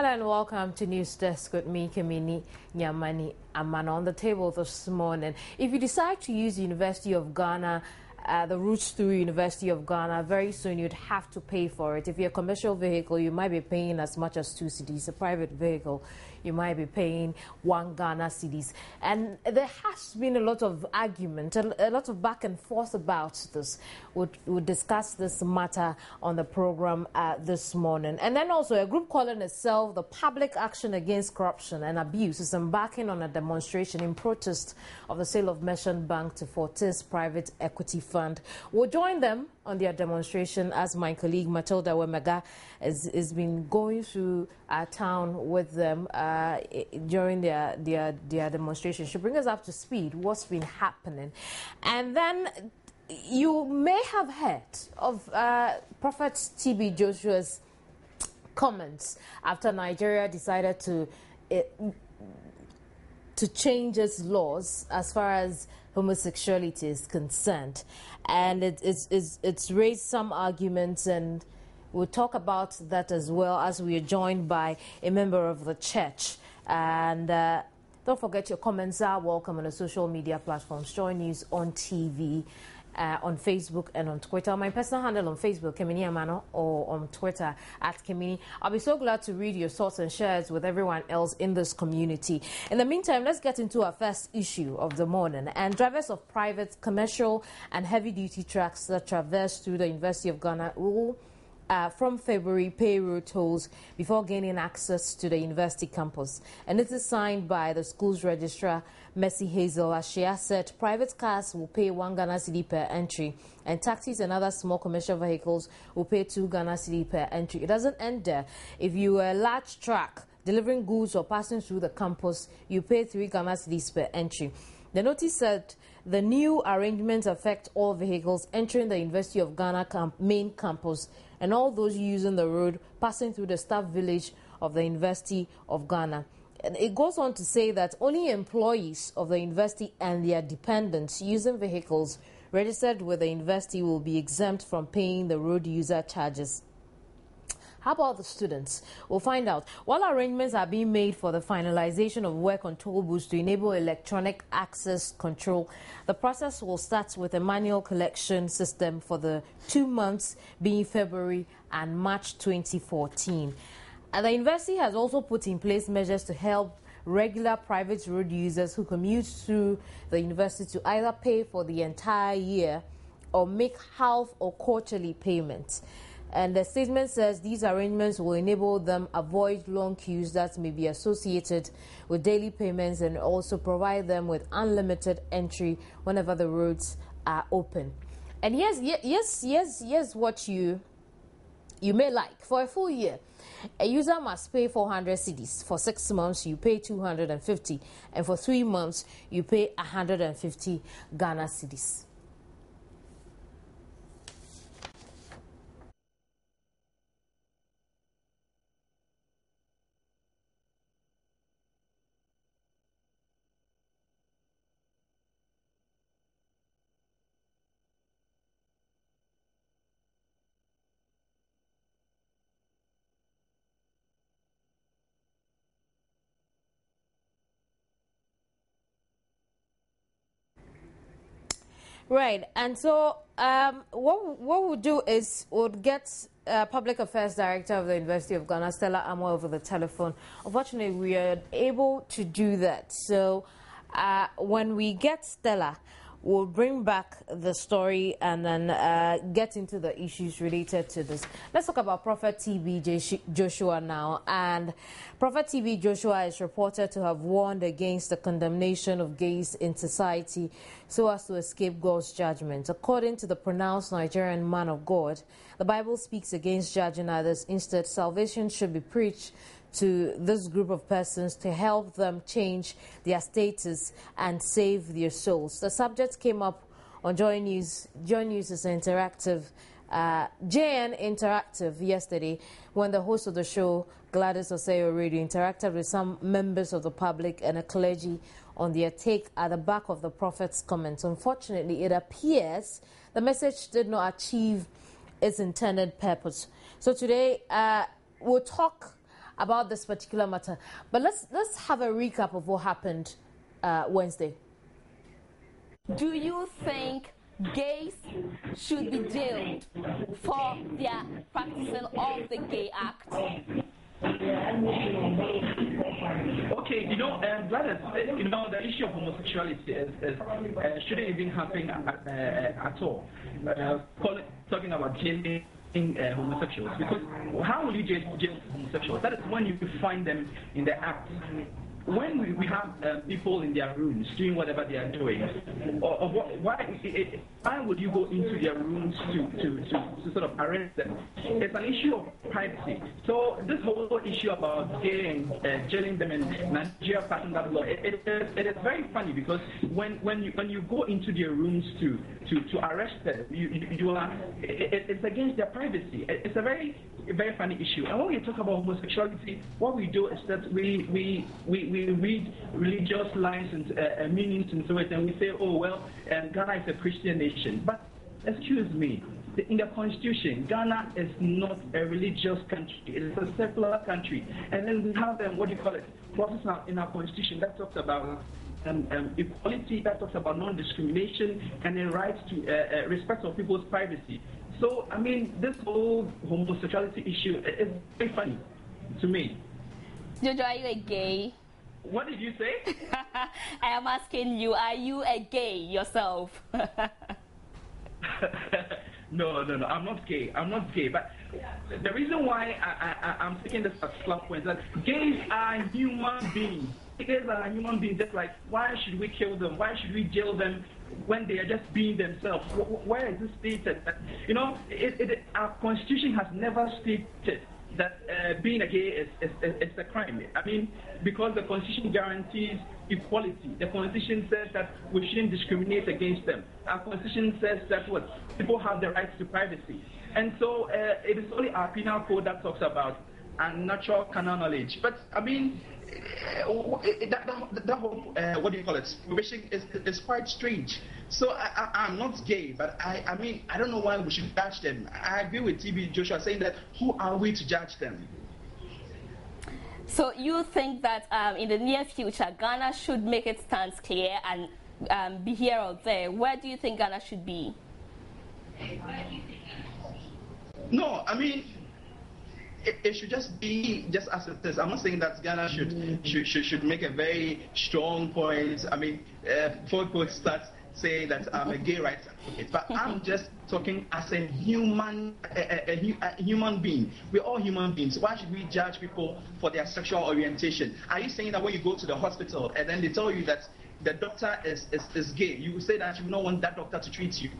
Hello and welcome to News Desk with me, Kemini Nyamani Amana. On the table this morning, if you decide to use the University of Ghana, the routes through University of Ghana, very soon you'd have to pay for it. If you're a commercial vehicle, you might be paying as much as 2 cedis. A private vehicle, you might be paying 1 Ghana cedis. And there has been a lot of argument, a lot of back and forth about this. We'll discuss this matter on the program this morning. And then also a group calling itself the Public Action Against Corruption and Abuse is embarking on a demonstration in protest of the sale of Merchant Bank to Fortis Private Equity Fund. We'll join them on their demonstration as my colleague Matilda Wemega has been going through our town with them during their demonstration. She'll bring us up to speed what's been happening. And then you may have heard of Prophet TB Joshua's comments after Nigeria decided to change its laws as far as homosexuality is concerned, and it's raised some arguments, and we'll talk about that as well as we are joined by a member of the church. And don't forget your comments are welcome on the social media platforms. Joynews on TV, on Facebook and on Twitter. My personal handle on Facebook, Kemini Amano, or on Twitter at Kemini. I'll be so glad to read your thoughts and shares with everyone else in this community. In the meantime, let's get into our first issue of the morning. And drivers of private, commercial and heavy-duty trucks that traverse through the University of Ghana will from February pay road tolls before gaining access to the university campus. And it is signed by the school's registrar, Mercy Hazel. As she has said, private cars will pay 1 Ghana cedi per entry, and taxis and other small commercial vehicles will pay 2 Ghana cedi per entry. It doesn't end there. If you are a large truck delivering goods or passing through the campus, you pay 3 Ghana cedis per entry. The notice said the new arrangements affect all vehicles entering the University of Ghana main campus and all those using the road passing through the staff village of the University of Ghana. And it goes on to say that only employees of the university and their dependents using vehicles registered with the university will be exempt from paying the road user charges. How about the students? We'll find out. While arrangements are being made for the finalization of work on toll booths to enable electronic access control, the process will start with a manual collection system for the 2 months being February and March 2014. And the university has also put in place measures to help regular private road users who commute through the university to either pay for the entire year or make half or quarterly payments. And the statement says these arrangements will enable them avoid long queues that may be associated with daily payments and also provide them with unlimited entry whenever the roads are open. And yes, what you may like. For a full year, a user must pay 400 cedis. For 6 months, you pay 250. And for 3 months, you pay 150 Ghana cedis. Right, and so what we'll do is we'll get Public Affairs Director of the University of Ghana, Stella Amo, over the telephone. Unfortunately, we are able to do that. So when we get Stella, we'll bring back the story and then get into the issues related to this. Let's talk about Prophet TB Joshua now. And Prophet TB Joshua is reported to have warned against the condemnation of gays in society so as to escape God's judgment. According to the pronounced Nigerian man of God, the Bible speaks against judging others. Instead, salvation should be preached to this group of persons to help them change their status and save their souls. The subject came up on Joynews. Joynews is interactive, JN Interactive yesterday when the host of the show, Gladys Oseyo Radio, interacted with some members of the public and a clergy on their take at the back of the prophet's comments. Unfortunately, it appears the message did not achieve its intended purpose. So today, we'll talk about this particular matter. But let's have a recap of what happened Wednesday. Do you think gays should be jailed for their practicing of the Gay Act? Okay, Gladys, the issue of homosexuality shouldn't even happen at all. Talking about jailing homosexuals, because how will you jail homosexuals? That is when you find them in the act. When we have people in their rooms doing whatever they are doing, why would you go into their rooms to sort of arrest them? It's an issue of privacy. So this whole issue about jailing them in Nigeria passing that law, it is very funny, because when you go into their rooms to arrest them, it's against their privacy. It's a very funny issue. And when we talk about homosexuality, what we do is that we read religious lines and meanings into it, and we say, oh, well, Ghana is a Christian nation. But excuse me, in the Constitution, Ghana is not a religious country. It is a secular country. And then we have, clauses in our Constitution that talks about equality, that talks about non-discrimination, and the right to respect of people's privacy. So, I mean, this whole homosexuality issue is very funny to me. Jojo, are you a gay? What did you say? I am asking you, are you a gay yourself? No, I'm not gay. But the reason why I'm taking this as slap point is that gays are human beings. Gays are human beings. Just like, why should we kill them? Why should we jail them when they are just being themselves? Where is this stated? Our Constitution has never stated that being a gay is a crime. I mean, because the Constitution guarantees equality. The Constitution says that we shouldn't discriminate against them. Our Constitution says that people have the rights to privacy. And so it is only our penal code that talks about unnatural carnal knowledge. But I mean, that whole prohibition is quite strange. So I'm not gay, but I mean, I don't know why we should judge them. I agree with TB Joshua saying that who are we to judge them? So you think that in the near future, Ghana should make its stance clear and be here or there? Where do you think Ghana should be? No, I mean, it should just be just as it is. I'm not saying that Ghana should make a very strong point. I mean, before people start saying that I'm a gay rights advocate, but I'm just talking as a human being. We're all human beings. Why should we judge people for their sexual orientation? Are you saying that when you go to the hospital and then they tell you that the doctor is gay, you will say that you don't want that doctor to treat you?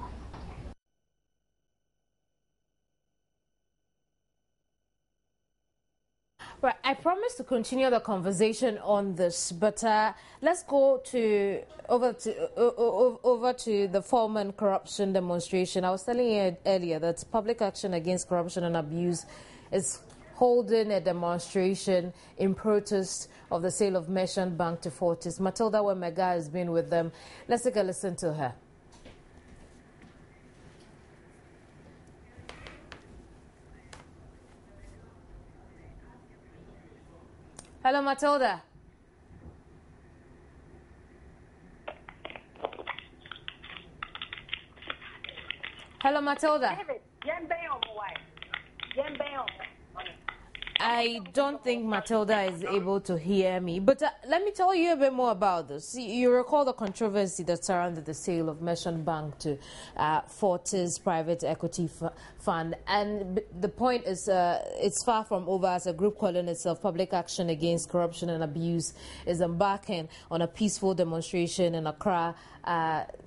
Right, I promise to continue the conversation on this, but let's go over to the form and corruption demonstration. I was telling you earlier that Public Action Against Corruption and Abuse is holding a demonstration in protest of the sale of Merchant Bank to Fortis. Matilda Wemega has been with them. Let's take a listen to her. Hello, Matilda. Hello, Matilda. I don't think Matilda is able to hear me, but let me tell you a bit more about this. You recall the controversy that surrounded the sale of Merchant Bank to Fortis Private Equity Fund, and the point is it's far from over, as a group calling itself Public Action Against Corruption and Abuse is embarking on a peaceful demonstration in Accra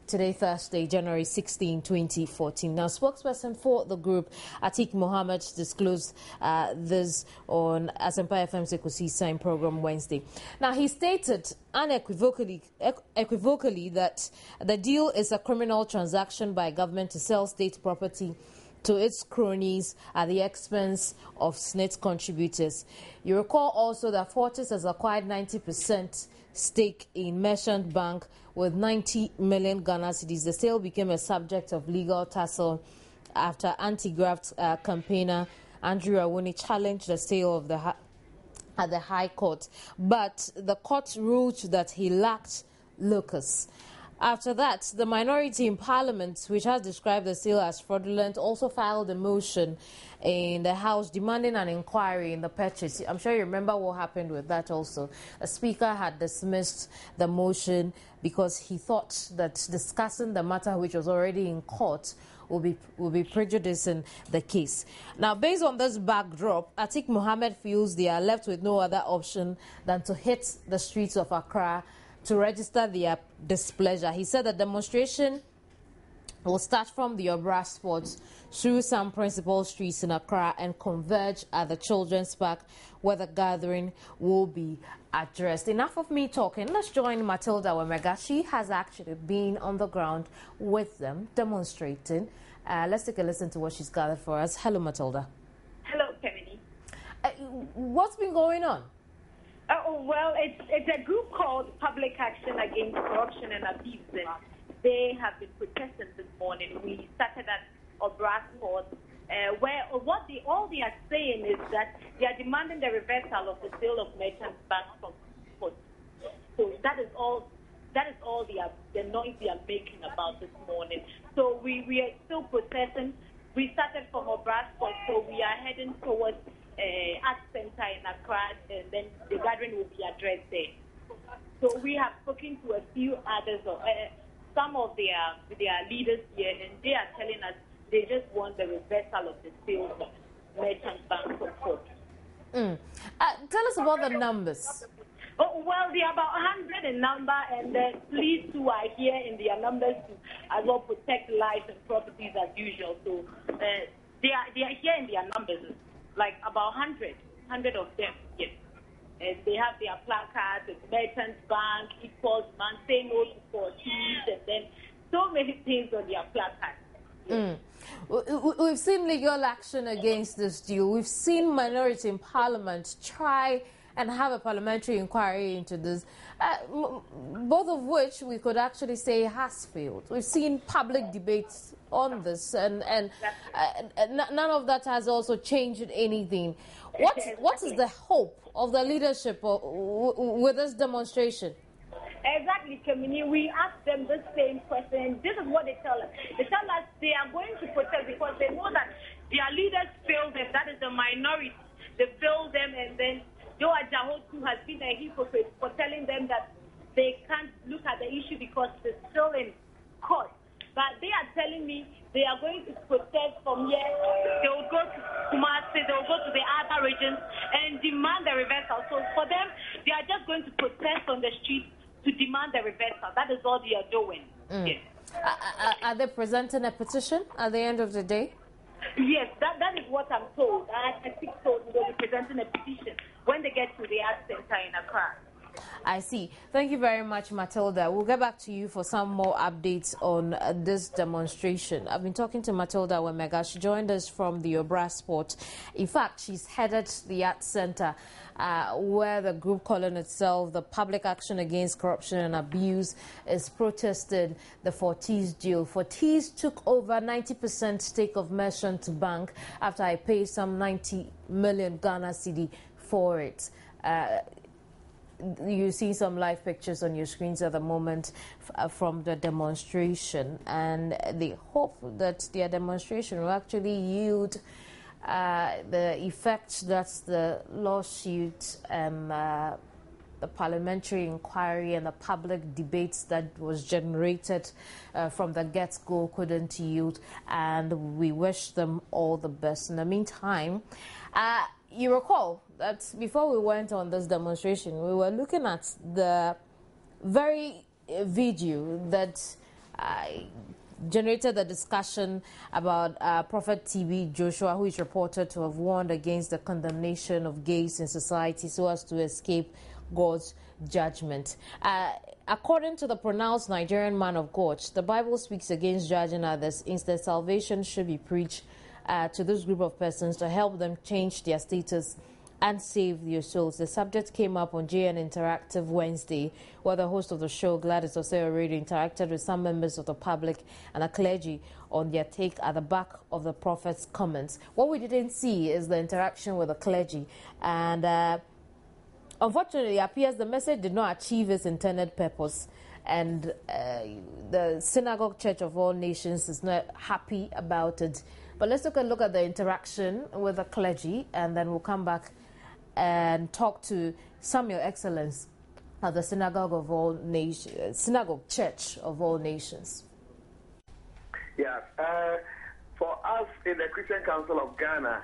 today, Thursday, January 16, 2014. Now, spokesperson for the group, Atiq Mohammed, disclosed this on Asempa FM's Ekusi Sign program Wednesday. Now, he stated unequivocally that the deal is a criminal transaction by government to sell state property to its cronies at the expense of SNIT contributors. You recall also that Fortis has acquired 90% stake in Merchant Bank with 90 million Ghana cedis. The sale became a subject of legal tussle after anti-graft campaigner Andrew Awuni challenged the sale of the at the High Court, but the court ruled that he lacked locus. After that, the minority in Parliament, which has described the sale as fraudulent, also filed a motion in the House demanding an inquiry in the purchase. I'm sure you remember what happened with that also. The Speaker had dismissed the motion because he thought that discussing the matter, which was already in court, will be prejudicing the case. Now, based on this backdrop, Atiq Mohammed feels they are left with no other option than to hit the streets of Accra to register their displeasure. He said the demonstration will start from the Obra Sports through some principal streets in Accra and converge at the Children's Park, where the gathering will be addressed. Enough of me talking. Let's join Matilda Wemega. She has actually been on the ground with them demonstrating. Let's take a listen to what she's gathered for us. Hello, Matilda. Hello, Kennedy. What's been going on? Well, it's a group called Public Action Against Corruption and Abuse. And they have been protesting this morning. We started at Obra Sports, where all they are saying is that they are demanding the reversal of the sale of merchant banks from sports. So that is all the noise they are making about this morning. So we are still protesting. We started from Obra Sports, so we are heading towards Arts Center in Accra, and then the gathering will be addressed there. So we have spoken to a few others, some of their leaders here, and they are telling us they just want the reversal of the sale of merchant bank support. Tell us about the numbers. Oh, well, they are about 100 in number, and the police who are here in their numbers to as well protect lives and properties as usual. So they are here in their numbers. Like about 100 of them, yes. And they have their placards, it's Merchants Bank, equals man, say no to 40s, and then so many things on their placards. Yes. We've seen legal action against this deal. We've seen minority in Parliament try and have a parliamentary inquiry into this, both of which we could actually say has failed. We've seen public debates on this, and none of that has also changed anything. What is the hope of the leadership with this demonstration? Exactly, Kamini. We asked them the same question. This is what they tell us. They tell us they are going to protest because they know that their leaders failed them. That is the minority. They failed them, and then Joe Ajahotu has been a hypocrite for telling them that they can't look at the issue because it's still in court. But they are telling me they are going to protest from here. They will go to Kumasi, they will go to the other regions and demand the reversal. So for them, they are just going to protest on the streets to demand the reversal. That is all they are doing. Yes. Are they presenting a petition at the end of the day? Yes, that is what I'm told. I think so. They'll be presenting a petition when they get to the Arts Center in Accra. I see. Thank you very much, Matilda. We'll get back to you for some more updates on this demonstration. I've been talking to Matilda Wemega. She joined us from the Obra Sport. In fact, she's headed the Arts Center, where the group calling itself the Public Action Against Corruption and Abuse is protested the Fortis deal. Fortis took over 90% stake of Merchant Bank after I paid some 90 million Ghana cedi for it. You see some live pictures on your screens at the moment from the demonstration, and they hope that their demonstration will actually yield the effect that the lawsuit and the parliamentary inquiry and the public debates that was generated from the get-go couldn't yield, and we wish them all the best. In the meantime, you recall that before we went on this demonstration, we were looking at the very video that generated the discussion about Prophet TB Joshua, who is reported to have warned against the condemnation of gays in society so as to escape God's judgment. According to the pronounced Nigerian man of God, the Bible speaks against judging others. Instead, salvation should be preached to this group of persons to help them change their status and save their souls. The subject came up on JN Interactive Wednesday, where the host of the show, Gladys Oseo Radio, interacted with some members of the public and a clergy on their take at the back of the prophet's comments. What we didn't see is the interaction with the clergy, and unfortunately, it appears the message did not achieve its intended purpose, and the Synagogue Church of All Nations is not happy about it. But let's take a look at the interaction with the clergy, and then we'll come back and talk to Samuel Excellence of the Synagogue of All Nations, Synagogue Church of All Nations. Yes, for us in the Christian Council of Ghana,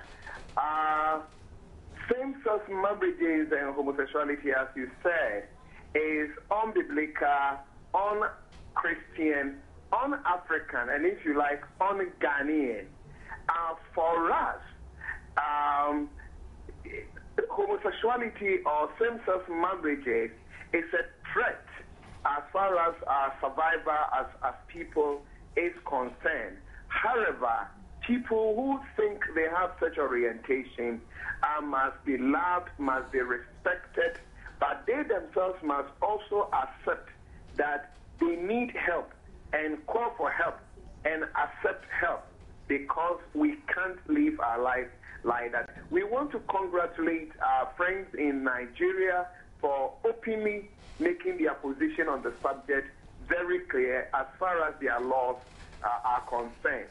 same-sex marriages and homosexuality, as you said, is unbiblical, un-Christian, un-African, and if you like, un-Ghanaian. For us, homosexuality or same-sex marriages is a threat as far as our survival as people is concerned. However, people who think they have such orientation must be loved, must be respected, but they themselves must also accept that they need help and call for help and accept help, because we can't live our life like that. We want to congratulate our friends in Nigeria for openly making their position on the subject very clear as far as their laws are concerned.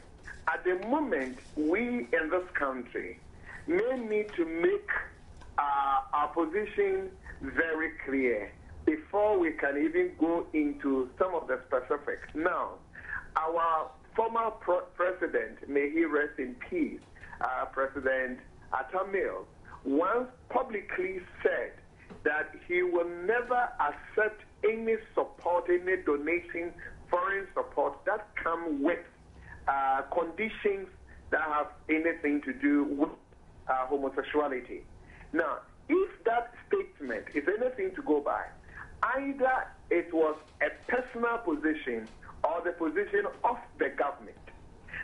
At the moment, we in this country may need to make our position very clear before we can even go into some of the specifics. Now, our former president, may he rest in peace, President Atani, once publicly said that he will never accept any support, any donation, foreign support that come with conditions that have anything to do with homosexuality. Now, if that statement is anything to go by, either it was a personal position or the position of the government.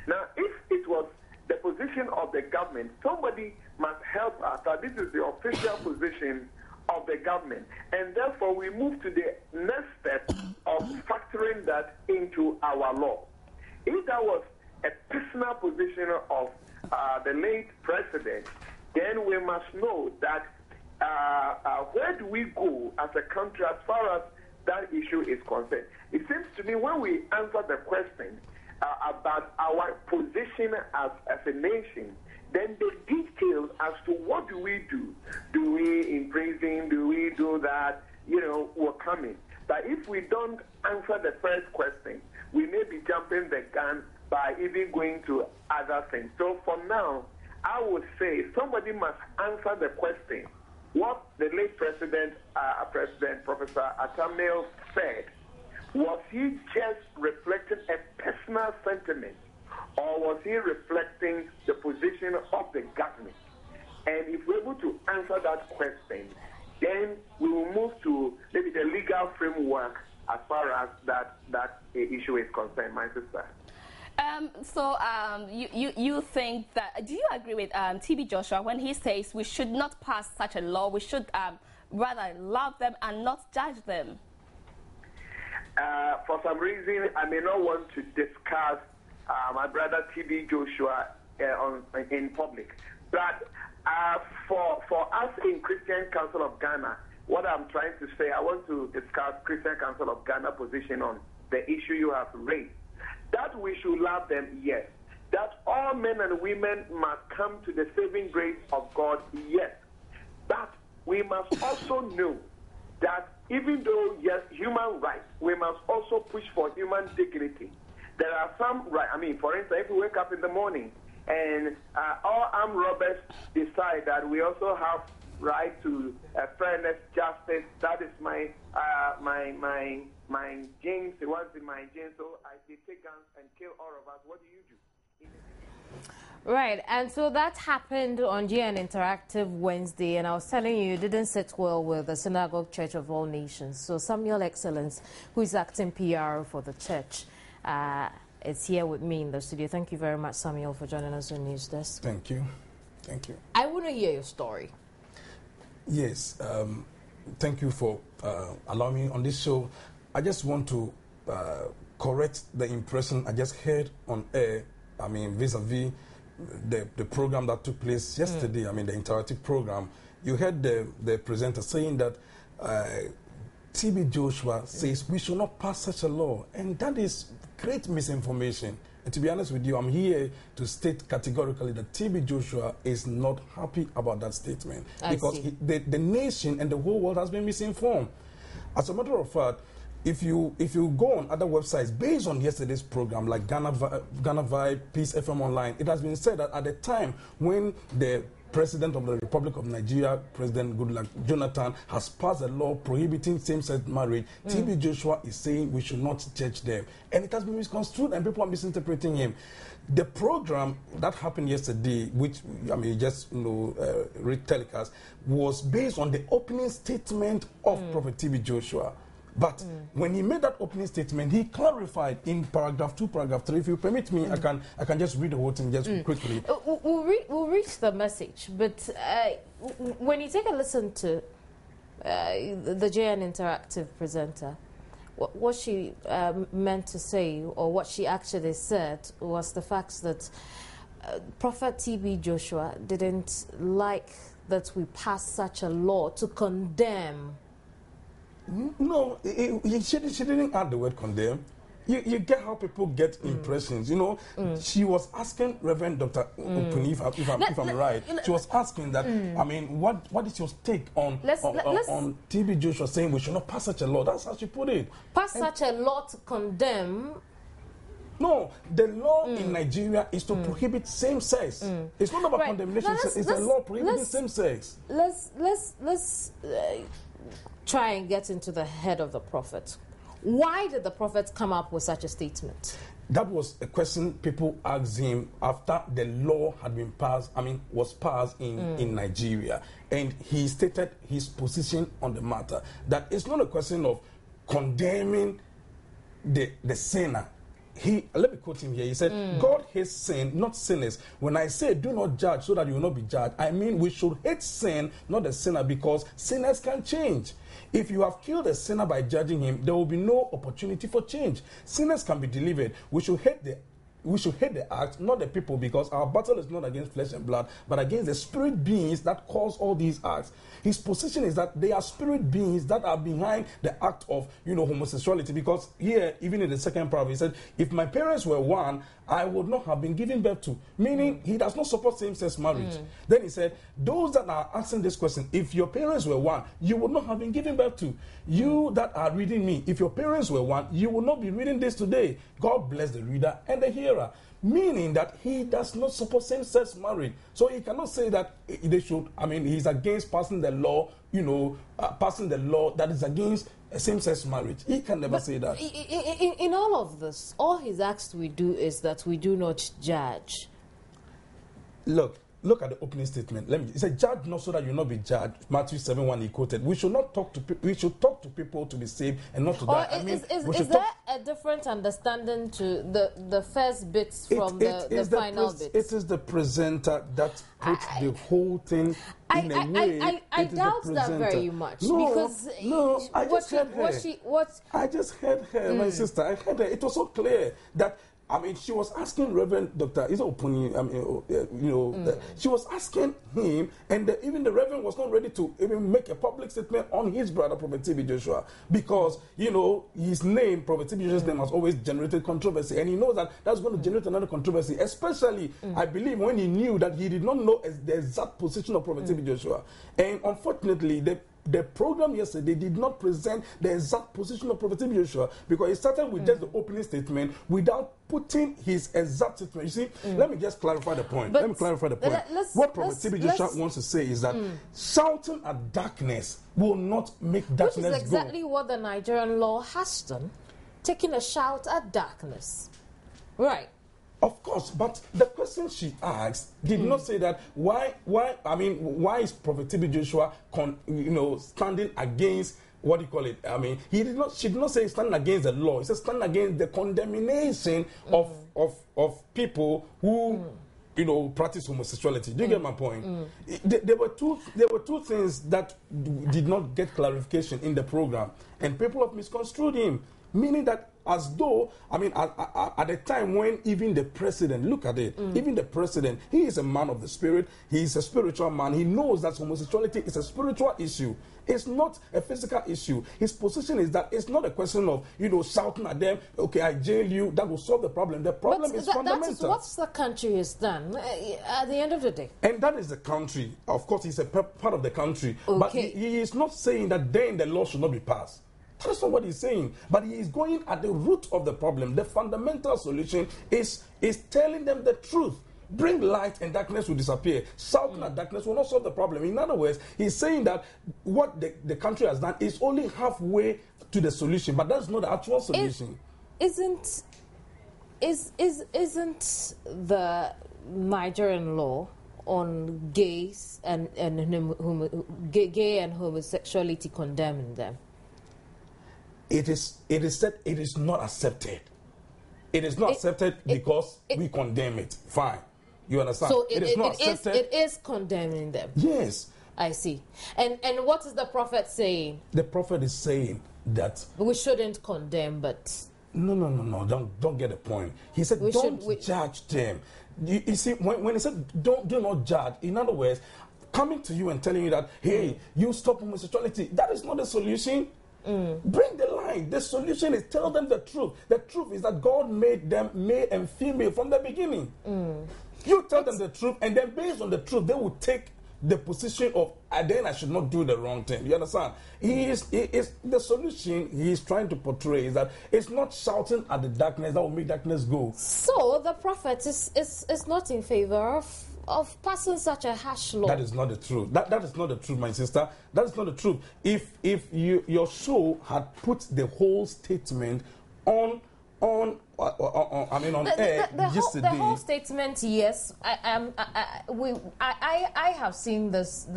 Now, if it was the position of the government, somebody must help us that this is the official position of the government. And therefore, we move to the next step of factoring that into our law. If that was a personal position of the late president, then we must know that where do we go as a country as far as that issue is concerned. It seems to me when we answer the question about our position as a nation, then the details as to what do we do we imprison, do we do that, will come in. But if we don't answer the first question, we may be jumping the gun by even going to other things. So for now, I would say somebody must answer the question. What the late President Professor Atani said, was he just reflecting a personal sentiment, or was he reflecting the position of the government? And if we're able to answer that question, then we will move to maybe the legal framework as far as that issue is concerned, my sister. You think that, do you agree with TB Joshua when he says we should not pass such a law, we should rather love them and not judge them? For some reason, I may not want to discuss my brother TB Joshua in public. But for us in Christian Council of Ghana, what I'm trying to say, I want to discuss Christian Council of Ghana position on the issue you have raised. That we should love them, yes. That all men and women must come to the saving grace of God, yes. But we must also know that even though, yes, human rights, we must also push for human dignity. There are some rights. For instance, if we wake up in the morning and all armed robbers decide that we also have right to fairness, justice, that is my genes, it was in my genes, so I take guns and kill all of us. What do you do? Right, and so that happened on GN Interactive Wednesday, and I was telling you, it didn't sit well with the Synagogue Church of All Nations. So Samuel Excellence, who is acting PR for the church, is here with me in the studio. Thank you very much, Samuel, for joining us on News Desk. Thank you. Thank you. I want to hear your story. Yes, thank you for allowing me on this show. I just want to correct the impression I just heard on air, vis-a-vis the program that took place yesterday, the interactive program. you heard the presenter saying that TB Joshua says we should not pass such a law, and that is great misinformation. And to be honest with you, I'm here to state categorically that TB Joshua is not happy about that statement because the nation and the whole world has been misinformed. As a matter of fact, if you go on other websites based on yesterday's program like Ghana Vibe, Peace FM Online, it has been said that at the time when the President of the Republic of Nigeria, President Goodluck Jonathan, has passed a law prohibiting same-sex marriage, TB Joshua is saying we should not judge them. And it has been misconstrued and people are misinterpreting him. The program that happened yesterday, which, I mean, just, read telecast, was based on the opening statement of Prophet TB Joshua. But when he made that opening statement, he clarified in paragraph 2, paragraph 3. If you permit me, I can just read the whole thing just quickly. We'll reach the message, but when you take a listen to the JN Interactive presenter, what she meant to say, or what she actually said, was the fact that Prophet TB Joshua didn't like that we passed such a law to condemn. No, she didn't add the word condemn. You get how people get impressions. She was asking Reverend Dr. Opuni, if I'm right, she was asking that, I mean, what is your take on TB Joshua saying we should not pass such a law? That's how she put it. Such a law to condemn? No, the law in Nigeria is to prohibit same sex. It's not about condemnation. It's a law prohibiting same sex. Let's try and get into the head of the prophet. Why did the prophet come up with such a statement? That was a question people asked him after the law had been passed, was passed in Nigeria. And he stated his position on the matter, that it's not a question of condemning the sinner. Let me quote him here. He said, God hates sin, not sinners. When I say do not judge so that you will not be judged, I mean we should hate sin, not the sinner, because sinners can change. If you have killed a sinner by judging him, there will be no opportunity for change. Sinners can be delivered. We should hate the act, not the people, because our battle is not against flesh and blood, but against the spirit beings that cause all these acts. His position is that they are spirit beings that are behind the act of, homosexuality. Because here, even in the second paragraph, he said, if my parents were one, I would not have been given birth to. Meaning, he does not support same-sex marriage. Then he said, those that are asking this question, if your parents were one, you would not have been given birth to. You that are reading me, if your parents were one, you would not be reading this today. God bless the reader and the hearer. Meaning that he does not support same-sex marriage. So he cannot say that they should, he's against passing the law, passing the law that is against same-sex marriage. He can never say that. In all of this, all he's asked we do is that we do not judge. Look at the opening statement. He said, "Judge not so that you will not be judged." Matthew 7:1. He quoted. We should not talk to people. We should talk to people to be saved and not to die. Is there a different understanding to the first bits from the final bits? It is the presenter that puts the whole thing in a way. I doubt that very much. I just heard her, my sister. I heard her. It was so clear that. She was asking Reverend Dr. Opuni, she was asking him, and even the Reverend was not ready to even make a public statement on his brother, Prophet TB Joshua, because, his name, Prophet TB Joshua's name, has always generated controversy, and he knows that that's going to generate another controversy, especially, I believe, when he knew that he did not know the exact position of Prophet TB Joshua. And unfortunately, the program yesterday did not present the exact position of Prophet TB Joshua, because it started with just the opening statement without putting his exact statement. You see, let me just clarify the point. What Prophet TB Joshua wants to say is that shouting at darkness will not make darkness go. Which is exactly what the Nigerian law has done, taking a shout at darkness. Right. Of course, but the question she asked did not say that why is Prophet TB Joshua standing against what do you call it? She did not say standing against the law. He said standing against the condemnation of people who practice homosexuality. Do you get my point? There were two things that did not get clarification in the program, and people have misconstrued him. meaning that as though, I mean, at the time when even the president, look at it, even the president, he is a man of the spirit, he is a spiritual man, he knows that homosexuality is a spiritual issue. It's not a physical issue. His position is that it's not a question of, shouting at them, okay, I jail you, that will solve the problem. The problem is fundamental. That's what the country has done at the end of the day. And that is the country. Of course, he's a part of the country. Okay. But he is not saying that then the law should not be passed. That's not what he's saying. But he is going at the root of the problem. The fundamental solution is telling them the truth. Bring light and darkness will disappear. Shouting at darkness will not solve the problem. In other words, he's saying that what the country has done is only halfway to the solution, but that's not the actual solution. Isn't the Nigerian law on gays and gay and homosexuality condemning them? It is said it is not accepted. It is not accepted because we condemn it. Fine. You understand? So it is not accepted. It is condemning them. Yes. I see. And what is the prophet saying? The prophet is saying that we shouldn't condemn, but no. Don't get the point. He said don't judge them. You see, when he said do not judge, in other words, coming to you and telling you that, hey, you stop homosexuality, that is not the solution. Bring the light. The solution is tell them the truth. The truth is that God made them male and female from the beginning. You tell them the truth, and then based on the truth, they will take the position of, then I should not do the wrong thing. You understand? He is the solution he is trying to portray is that it's not shouting at the darkness that will make darkness go. So the prophet is not in favor of passing such a harsh law. That is not the truth. That is not the truth, my sister. That is not the truth. If your show had put the whole statement on air yesterday. The whole statement, yes. I have seen this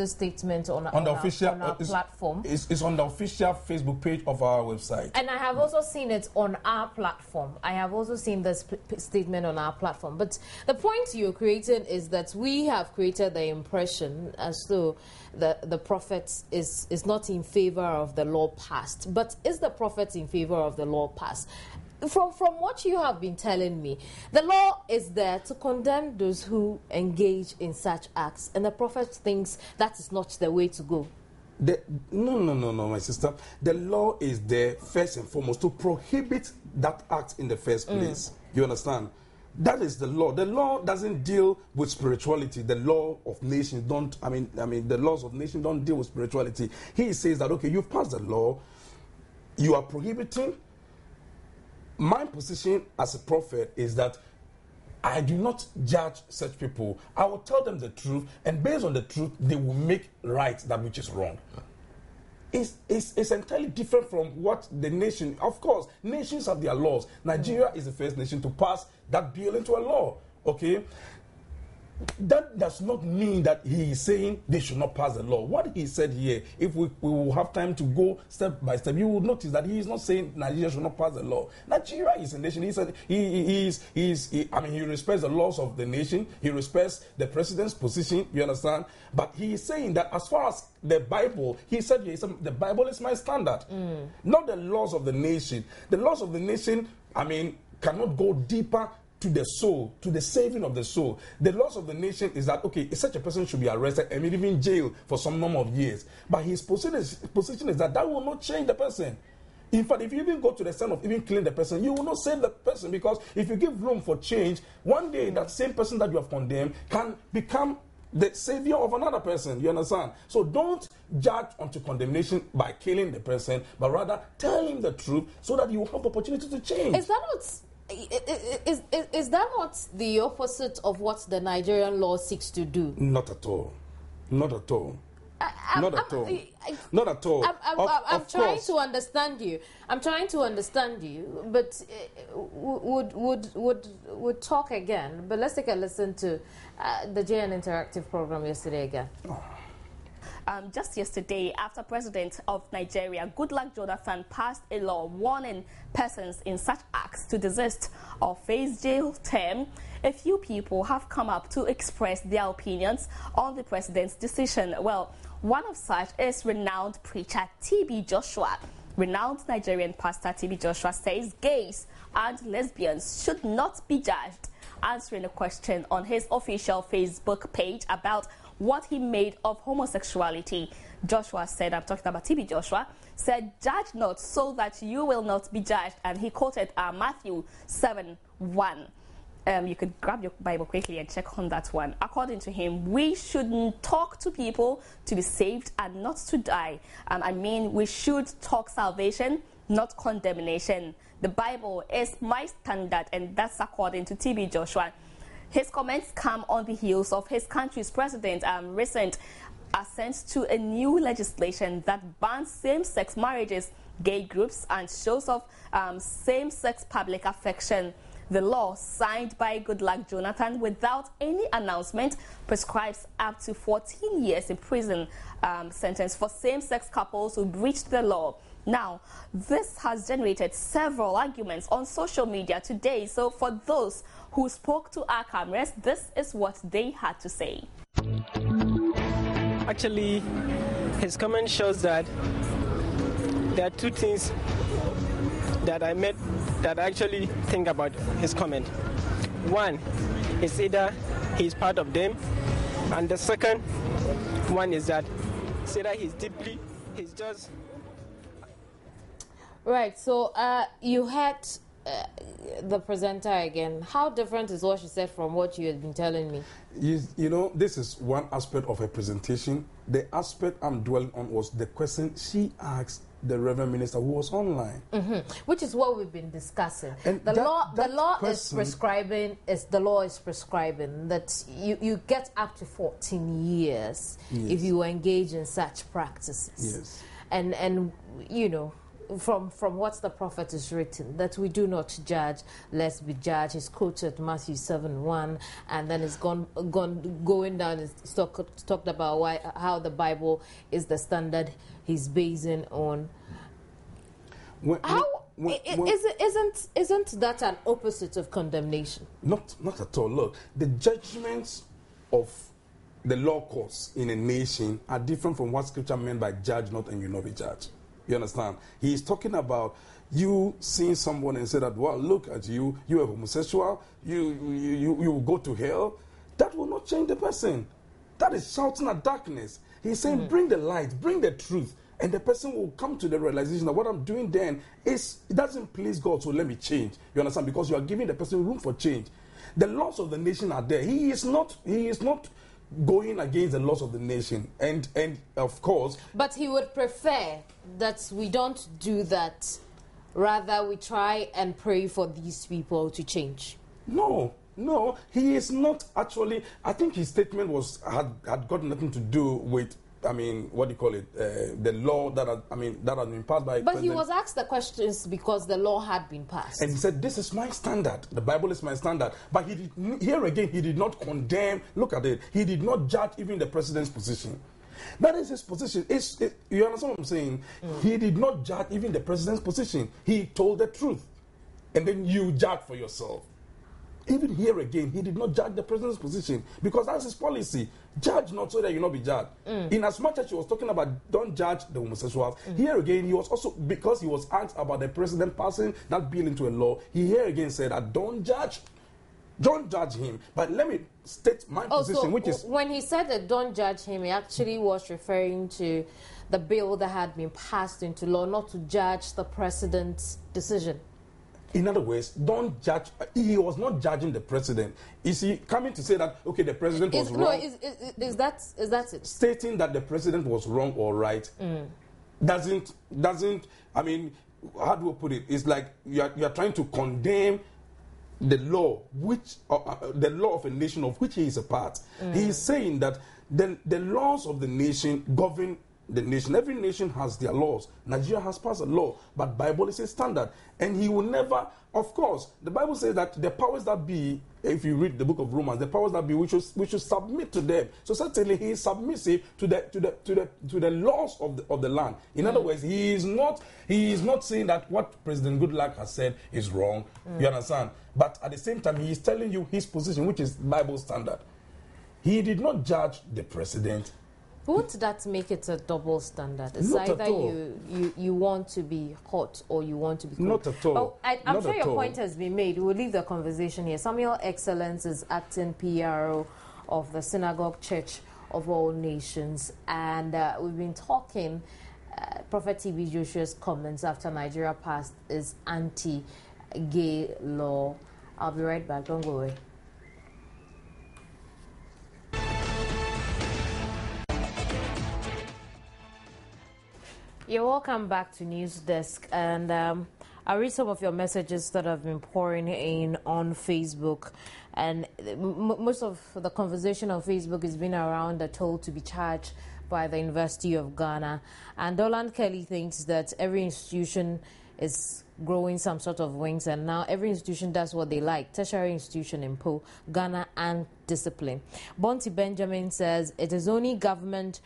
statement on our platform. It's on the official Facebook page of our website. And I have also seen it on our platform. I have also seen this statement on our platform. But the point you're creating is that we have created the impression as though the prophet is not in favor of the law passed. But is the prophet in favor of the law passed? From what you have been telling me, the law is there to condemn those who engage in such acts, and the prophet thinks that is not the way to go. No, my sister. The law is there first and foremost to prohibit that act in the first place. You understand? That is the law. The law doesn't deal with spirituality. The law of nations don't. I mean, the laws of nations don't deal with spirituality. He says that okay, you've passed the law, you are prohibiting. My position as a prophet is that I do not judge such people. I will tell them the truth, and based on the truth, they will make right that which is wrong. It's entirely different from what the nation. Of course, nations have their laws. Nigeria is the first nation to pass that bill into a law. Okay. That does not mean that he is saying they should not pass the law. What he said here, if we will have time to go step by step, you will notice that he is not saying Nigeria should not pass the law. Nigeria is a nation. He said he respects the laws of the nation. He respects the president's position. You understand? But he is saying that as far as the Bible, he said the Bible is my standard, not the laws of the nation. The laws of the nation, cannot go deeper to the soul, to the saving of the soul. The laws of the nation is that, okay, such a person should be arrested and even jailed for some number of years. But his position is that will not change the person. In fact, if you even go to the extent of even killing the person, you will not save the person, because if you give room for change, one day that same person that you have condemned can become the savior of another person. You understand? So don't judge unto condemnation by killing the person, but rather tell him the truth so that you will have the opportunity to change. Is that not the opposite of what the Nigerian law seeks to do? Not at all. Not at all. Not at all. I'm trying to understand you. But would talk again. But let's take a listen to the JN Interactive program yesterday again. Just yesterday, after President of Nigeria, Goodluck Jonathan, passed a law warning persons in such acts to desist or face jail term, a few people have come up to express their opinions on the president's decision. Well, one of such is renowned preacher T.B. Joshua, Renowned Nigerian pastor TB Joshua says gays and lesbians should not be judged, answering a question on his official Facebook page about what he made of homosexuality. Joshua said, I'm talking about TB Joshua, said, "Judge not so that you will not be judged." And he quoted Matthew 7:1. You could grab your Bible quickly and check on that one. According to him, we shouldn't talk to people to be saved and not to die. We should talk salvation, not condemnation. The Bible is my standard, and that's according to TB Joshua. His comments come on the heels of his country's president's recent assent to a new legislation that bans same-sex marriages, gay groups, and shows of same-sex public affection. The law, signed by Goodluck Jonathan without any announcement, prescribes up to 14 years in prison sentence for same-sex couples who breached the law. Now, this has generated several arguments on social media today. So for those who spoke to our cameras, this is what they had to say. Actually, his comment shows that there are two things that I actually think about his comment. One is either he's part of them, and the second one is that it's either he's just... Right, so you had the presenter again. How different is what she said from what you had been telling me? You know, this is one aspect of her presentation. The aspect I'm dwelling on was the question she asked the Reverend Minister who was online. Which is what we've been discussing. And the law is prescribing that you get up to 14 years if you engage in such practices. Yes. And you know, from what the prophet is written, that we do not judge lest be judged. He's quoted Matthew 7:1, and then it's going down. It's talked about how the Bible is the standard he's basing on. Isn't that an opposite of condemnation? Not at all. Look, the judgments of the law courts in a nation are different from what Scripture meant by judge not and you not be judged. You understand? He is talking about you seeing someone and say that, well, look at you, you are homosexual, you will go to hell. That will not change the person. That is shouting at darkness. He's saying, bring the light, bring the truth, and the person will come to the realization that what I'm doing then it doesn't please God, so let me change. You understand? Because you are giving the person room for change. The laws of the nation are there. He is not going against the laws of the nation, and of course, but he would prefer that we don't do that. Rather, we try and pray for these people to change. No, he is not actually. I think his statement had got nothing to do with, what do you call it? The law that had been passed by. But he was asked the questions because the law had been passed, and he said, "This is my standard. The Bible is my standard." But he did not condemn. Look at it. He did not judge even the president's position. That is his position. You understand what I'm saying? He did not judge even the president's position. He told the truth, and then you judge for yourself. Even here again, he did not judge the president's position because that's his policy. Judge not so that you not be judged. In as much as he was talking about don't judge the homosexuals, here again, he was also, because he was asked about the president passing that bill into a law, he here again said that don't judge him. But let me state my position, which is... When he said that don't judge him, he actually was referring to the bill that had been passed into law, not to judge the president's decision. In other words, don't judge. He was not judging the president. Is he coming to say that, okay, the president was wrong? Is that it? Stating that the president was wrong or right doesn't, how do we put it? It's like you are trying to condemn the law, the law of a nation of which he is a part. He is saying that the laws of the nation govern the nation. Every nation has their laws. Nigeria has passed a law, but Bible is a standard. And he will never, of course, the Bible says that the powers that be, if you read the book of Romans, the powers that be, we should submit to them. So certainly he is submissive to the laws of the land. In other words, he is not saying that what President Goodluck has said is wrong. You understand? But at the same time, he is telling you his position, which is Bible standard. He did not judge the president. Won't that make it a double standard? It's Not either at all. you want to be hot or you want to be cold. Not at all. But I'm Not sure at your all. point has been made. We'll leave the conversation here. Samuel Excellence is acting PRO of the Synagogue Church of All Nations, and we've been talking. Prophet T.B. Joshua's comments after Nigeria passed is anti-gay law. I'll be right back. Don't go away. You're welcome back to News Desk, and I read some of your messages that have been pouring in on Facebook, and most of the conversation on Facebook has been around the toll to be charged by the University of Ghana. And Dolan Kelly thinks that every institution is growing some sort of wings, and now every institution does what they like. Tertiary institution in Po, Ghana, and discipline. Bonti Benjamin says it is only government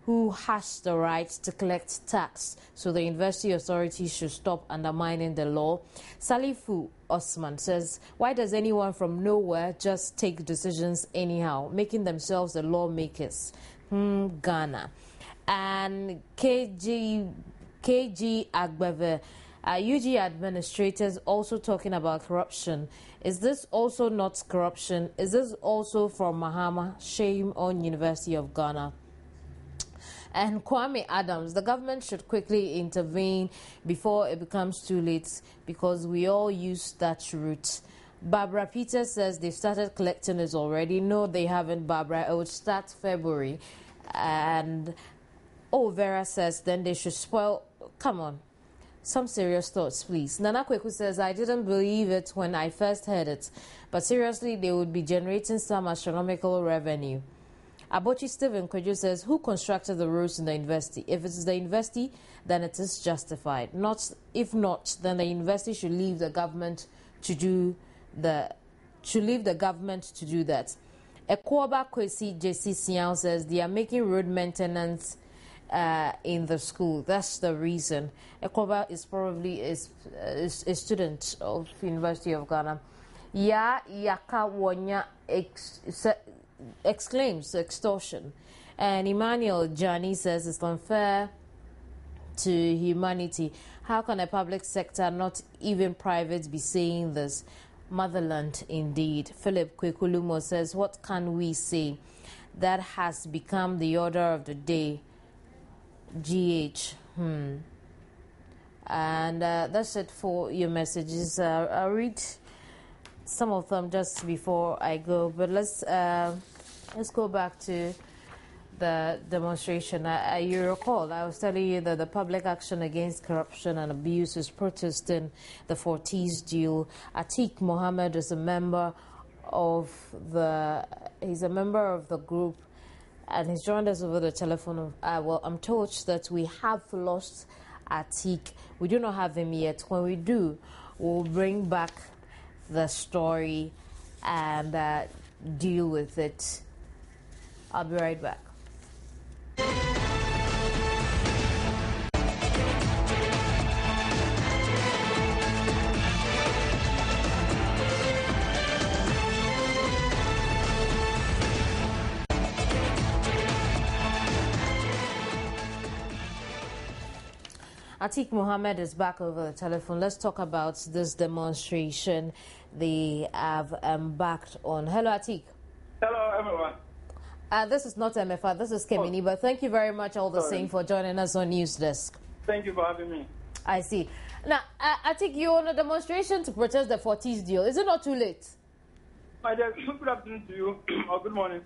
who has the right to collect tax, so the university authorities should stop undermining the law. Salifu Osman says, why does anyone from nowhere just take decisions anyhow, making themselves the lawmakers? Ghana. And KG Agbeve, UG administrators also talking about corruption. Is this also not corruption? Is this also from Mahama? Shame on University of Ghana. And Kwame Adams, the government should quickly intervene before it becomes too late, because we all use that route. Barbara Peters says they've started collecting it already. No, they haven't, Barbara. It would start February. And Vera says then they should spoil. Come on. Some serious thoughts, please. Nana Kweku says, I didn't believe it when I first heard it, but seriously, they would be generating some astronomical revenue. Abochi Stephen Kweju says, who constructed the roads in the university? If it is the university, then it is justified. If not, then the university should leave the government to do that. Ekoba Kwesi JC Sian says they are making road maintenance in the school. That's the reason. Ekoba is probably a student of the University of Ghana. Yaka Wonya exclaims extortion. And Emmanuel Jani says it's unfair to humanity. How can a public sector, not even private, be saying this? Motherland indeed. Philip Kwekulumo says, what can we say? That has become the order of the day. GH. And that's it for your messages. I'll read some of them just before I go, but let's go back to the demonstration. You recall, I was telling you that the Public Action Against Corruption and Abuse is protesting the Fortis deal. Atiq Mohammed is a member of the group, and he's joined us over the telephone. Well, I'm told that we have lost Atiq. We do not have him yet. When we do, we'll bring back the story and deal with it. I'll be right back. Atiq Mohammed is back over the telephone. Let's talk about this demonstration they have embarked on. Hello, Atiq. Hello, everyone. This is not MFR, this is Kemini, but thank you very much all the same for joining us on News Desk. Thank you for having me. I see. Now, Atiq, you're on a demonstration to protest the Fortis deal. Is it not too late? My dear, good afternoon to you, or good morning.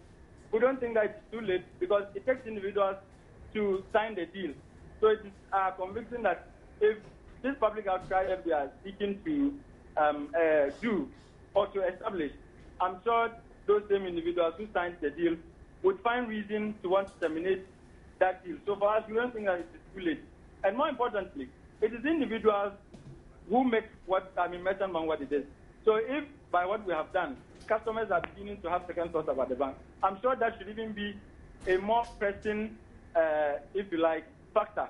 We don't think that it's too late because it takes individuals to sign the deal. So it is convincing that if this public outcry that we are seeking to do or to establish, I'm sure those same individuals who signed the deal would find reason to want to terminate that deal. So for us, we don't think that it is too late. And more importantly, it is individuals who make mention on what it is. So if by what we have done, customers are beginning to have second thoughts about the bank, I'm sure that should even be a more pressing, if you like, factor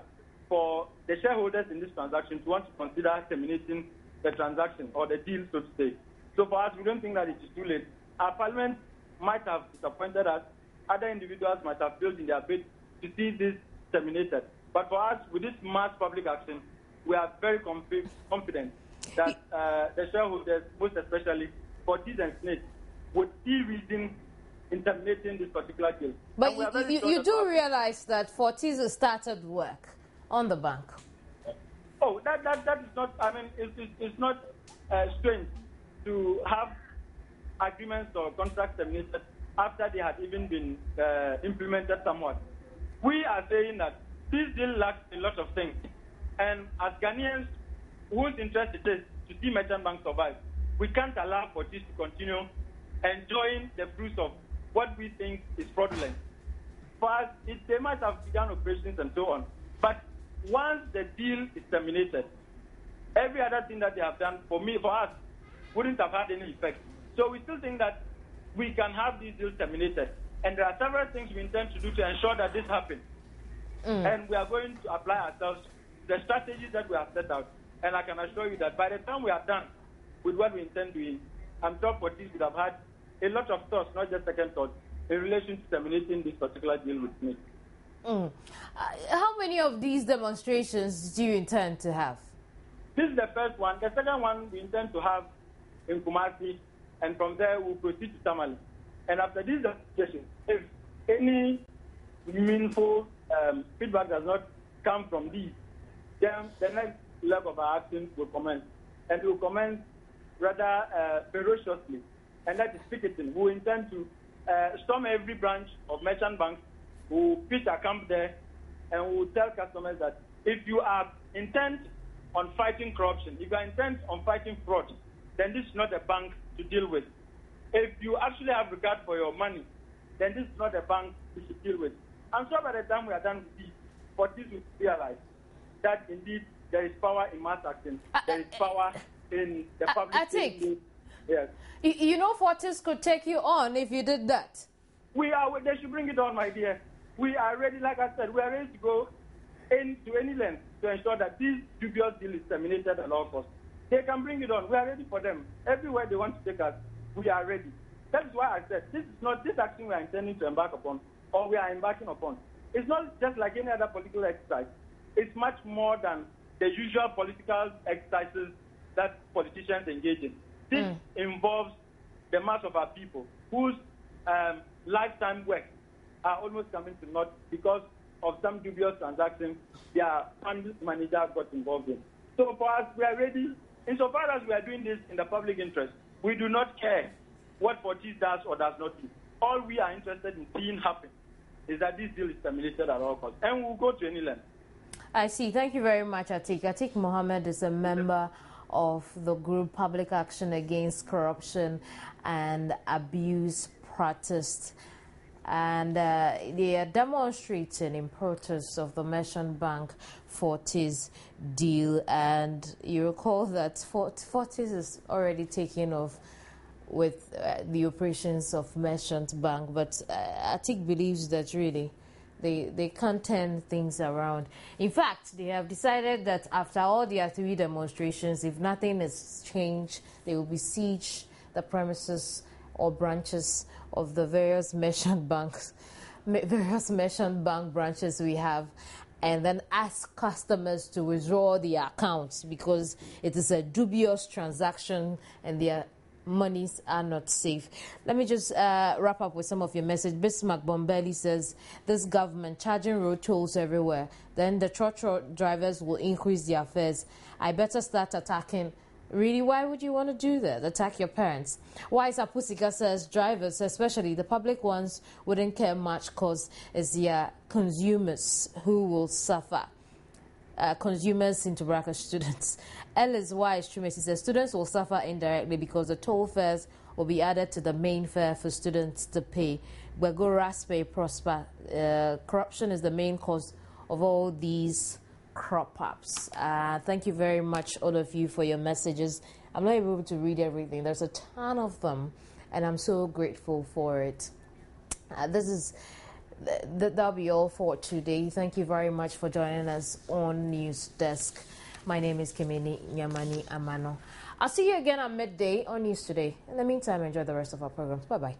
for the shareholders in this transaction to want to consider terminating the transaction or the deal, so to say. So for us, we don't think that it is too late. Our parliament might have disappointed us. Other individuals might have failed in their bid to see this terminated. But for us, with this mass public action, we are very confident that the shareholders, most especially Fortis and Smith, would see reason in terminating this particular deal. But you do realize that Fortis started work on the bank. Oh, that is not, I mean, it's not strange to have agreements or contracts terminated after they had even been implemented somewhat. We are saying that this deal lacks a lot of things. And as Ghanaians whose interest it is to see merchant banks survive, we can't allow Fortis to continue enjoying the fruits of what we think is fraudulent. For us, they might have begun operations and so on. But once the deal is terminated, every other thing that they have done, for us, wouldn't have had any effect. So we still think that we can have these deals terminated. And there are several things we intend to do to ensure that this happens. And we are going to apply ourselves to the strategies that we have set out. And I can assure you that by the time we are done with what we intend doing, I'm sure Fortis would have had a lot of thoughts, not just second thoughts, in relation to terminating this particular deal with me. How many of these demonstrations do you intend to have? This is the first one. The second one we intend to have in Kumasi, and from there we'll proceed to Tamale. And after these demonstrations, if any meaningful feedback does not come from these, then the next leg of our action will commence. And it will commence rather ferociously. And that is picketing. We intend to storm every branch of merchant banks. We will pitch a camp there, and we will tell customers that if you are intent on fighting corruption, if you are intent on fighting fraud, then this is not a bank to deal with. If you actually have regard for your money, then this is not a bank you should deal with. I'm sure by the time we are done with this, Fortis will realize that indeed there is power in mass action, there is power in the public. I think. Yes. You know, Fortis could take you on if you did that. They should bring it on, my dear. We are ready, like I said, we are ready to go into any length to ensure that this dubious deal is terminated at all costs. They can bring it on. We are ready for them. Everywhere they want to take us, we are ready. That is why I said this is not this action we are intending to embark upon, or we are embarking upon. It's not just like any other political exercise. It's much more than the usual political exercises that politicians engage in. This involves the mass of our people whose lifetime work are almost coming to naught because of some dubious transactions their fund manager got involved in. So for us, we are ready. Insofar as we are doing this in the public interest, we do not care what Fortis does or does not do. All we are interested in seeing happen is that this deal is terminated at all costs. And we'll go to any length. I see. Thank you very much, Atik. Atik Mohammed is a member of the group Public Action Against Corruption and Abuse protest. And they are demonstrating in protest of the Merchant Bank Fortis deal. And you recall that Fortis is already taking off with the operations of Merchant Bank. But Atik believes that really they can't turn things around. In fact, they have decided that after all their 3 demonstrations, if nothing is changed, they will besiege the premises or branches of the various merchant bank branches we have, and then ask customers to withdraw their accounts because it is a dubious transaction and their monies are not safe. Let me just wrap up with some of your message. Bismarck Bombelli says, this government charging road tolls everywhere, then the trotro drivers will increase their fares. I better start attacking. Really, why would you want to do that? Attack your parents? Why Sapusika says drivers, especially the public ones, wouldn't care much because it's their consumers who will suffer. Consumers into bracket students. Ellis Wise Chumesi says students will suffer indirectly because the toll fares will be added to the main fare for students to pay. Wego Raspe Prosper. Corruption is the main cause of all these crop ups. Thank you very much, all of you, for your messages. I'm not able to read everything. There's a ton of them, and I'm so grateful for it. That'll be all for today. Thank you very much for joining us on News Desk. My name is Kimini Nyamani Amano. I'll see you again at midday on News Today. In the meantime, enjoy the rest of our programs. Bye-bye.